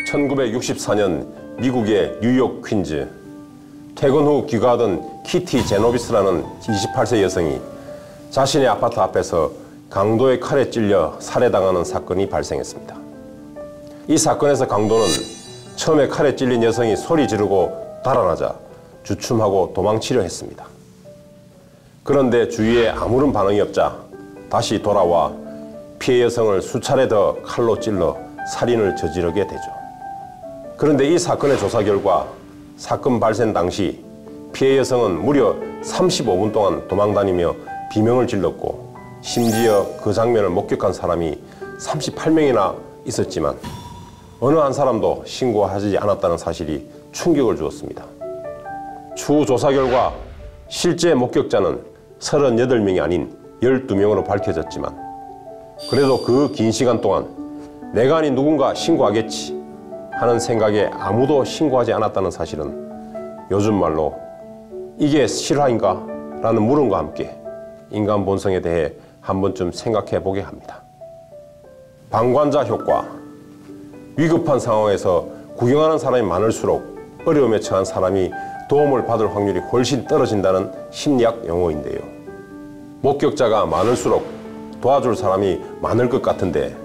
1964년 미국의 뉴욕 퀸즈, 퇴근 후 귀가하던 키티 제노비스라는 28세 여성이 자신의 아파트 앞에서 강도의 칼에 찔려 살해당하는 사건이 발생했습니다. 이 사건에서 강도는 처음에 칼에 찔린 여성이 소리 지르고 달아나자 주춤하고 도망치려 했습니다. 그런데 주위에 아무런 반응이 없자 다시 돌아와 피해 여성을 수차례 더 칼로 찔러 살인을 저지르게 되죠. 그런데 이 사건의 조사 결과 사건 발생 당시 피해 여성은 무려 35분 동안 도망다니며 비명을 질렀고 심지어 그 장면을 목격한 사람이 38명이나 있었지만 어느 한 사람도 신고하지 않았다는 사실이 충격을 주었습니다. 추후 조사 결과 실제 목격자는 38명이 아닌 12명으로 밝혀졌지만 그래도 그 긴 시간 동안 내가 아닌 누군가 신고하겠지 하는 생각에 아무도 신고하지 않았다는 사실은 요즘 말로 이게 실화인가? 라는 물음과 함께 인간 본성에 대해 한 번쯤 생각해 보게 합니다. 방관자 효과. 위급한 상황에서 구경하는 사람이 많을수록 어려움에 처한 사람이 도움을 받을 확률이 훨씬 떨어진다는 심리학 용어인데요. 목격자가 많을수록 도와줄 사람이 많을 것 같은데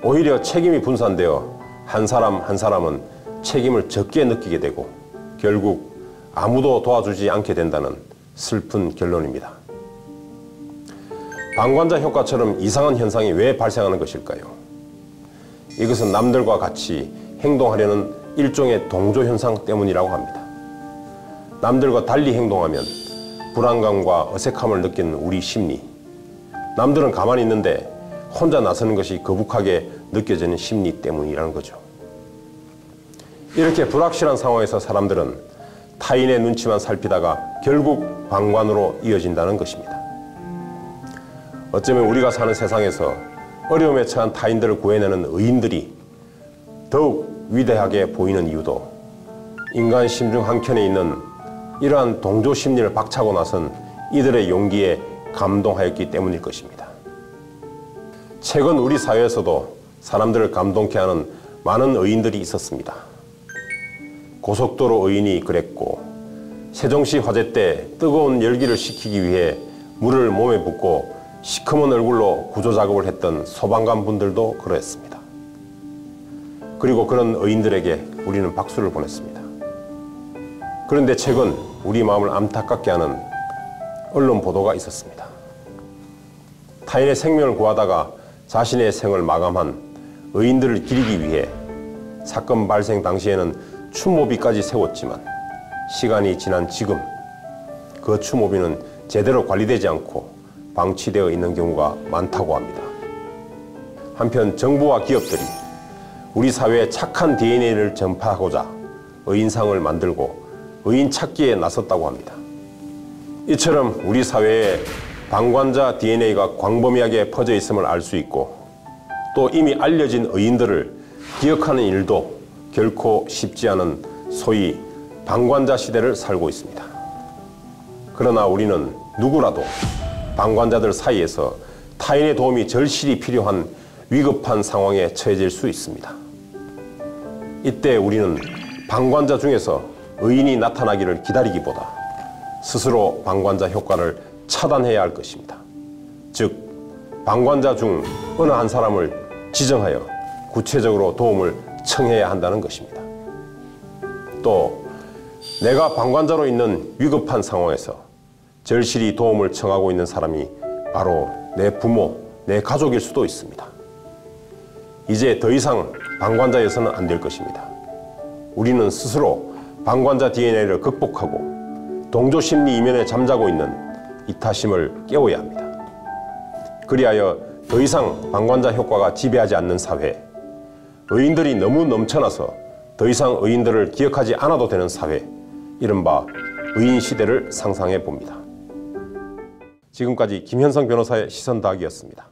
오히려 책임이 분산되어 한 사람 한 사람은 책임을 적게 느끼게 되고 결국 아무도 도와주지 않게 된다는 슬픈 결론입니다. 방관자 효과처럼 이상한 현상이 왜 발생하는 것일까요? 이것은 남들과 같이 행동하려는 일종의 동조 현상 때문이라고 합니다. 남들과 달리 행동하면 불안감과 어색함을 느끼는 우리 심리, 남들은 가만히 있는데 혼자 나서는 것이 거북하게 느껴지는 심리 때문이라는 거죠. 이렇게 불확실한 상황에서 사람들은 타인의 눈치만 살피다가 결국 방관으로 이어진다는 것입니다. 어쩌면 우리가 사는 세상에서 어려움에 처한 타인들을 구해내는 의인들이 더욱 위대하게 보이는 이유도 인간 심중 한켠에 있는 이러한 동조 심리를 박차고 나선 이들의 용기에 감동하였기 때문일 것입니다. 최근 우리 사회에서도 사람들을 감동케 하는 많은 의인들이 있었습니다. 고속도로 의인이 그랬고 세종시 화재 때 뜨거운 열기를 식히기 위해 물을 몸에 붓고 시커먼 얼굴로 구조 작업을 했던 소방관 분들도 그러했습니다. 그리고 그런 의인들에게 우리는 박수를 보냈습니다. 그런데 최근 우리 마음을 안타깝게 하는 언론 보도가 있었습니다. 타인의 생명을 구하다가 자신의 생을 마감한 의인들을 기리기 위해 사건 발생 당시에는 추모비까지 세웠지만 시간이 지난 지금 그 추모비는 제대로 관리되지 않고 방치되어 있는 경우가 많다고 합니다. 한편 정부와 기업들이 우리 사회에 착한 DNA를 전파하고자 의인상을 만들고 의인 찾기에 나섰다고 합니다. 이처럼 우리 사회에 방관자 DNA가 광범위하게 퍼져 있음을 알 수 있고 또 이미 알려진 의인들을 기억하는 일도 결코 쉽지 않은 소위 방관자 시대를 살고 있습니다. 그러나 우리는 누구라도 방관자들 사이에서 타인의 도움이 절실히 필요한 위급한 상황에 처해질 수 있습니다. 이때 우리는 방관자 중에서 의인이 나타나기를 기다리기보다 스스로 방관자 효과를 차단해야 할 것입니다. 즉, 방관자 중 어느 한 사람을 지정하여 구체적으로 도움을 청해야 한다는 것입니다. 또 내가 방관자로 있는 위급한 상황에서 절실히 도움을 청하고 있는 사람이 바로 내 부모, 내 가족일 수도 있습니다. 이제 더 이상 방관자여서는 안 될 것입니다. 우리는 스스로 방관자 DNA를 극복하고 동조심리 이면에 잠자고 있는 이타심을 깨워야 합니다. 그리하여 더 이상 방관자 효과가 지배하지 않는 사회, 의인들이 너무 넘쳐나서 더 이상 의인들을 기억하지 않아도 되는 사회, 이른바 의인 시대를 상상해 봅니다. 지금까지 김현성 변호사의 시선 다하기였습니다.